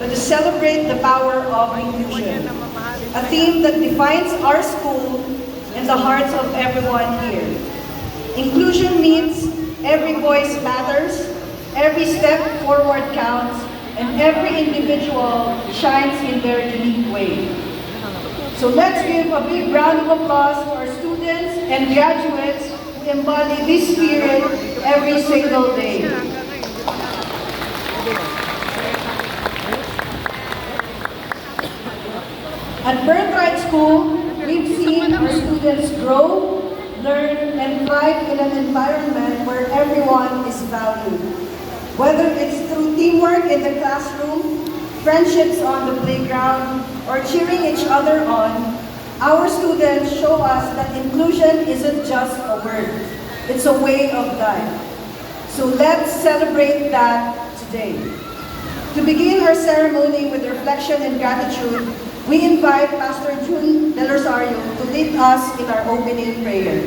to celebrate the power of inclusion, a theme that defines our school and the hearts of everyone here. Inclusion means every voice matters, every step forward counts, and every individual shines in their unique way. So let's give a big round of applause to our students and graduates who embody this spirit every single day. At Birthright School, we've seen our students grow, learn, and thrive in an environment where everyone is valued. Whether it's through teamwork in the classroom, friendships on the playground, or cheering each other on, our students show us that inclusion isn't just a word, it's a way of life. So let's celebrate that today. To begin our ceremony with reflection and gratitude, we invite Pastor June Del Rosario to lead us in our opening prayer.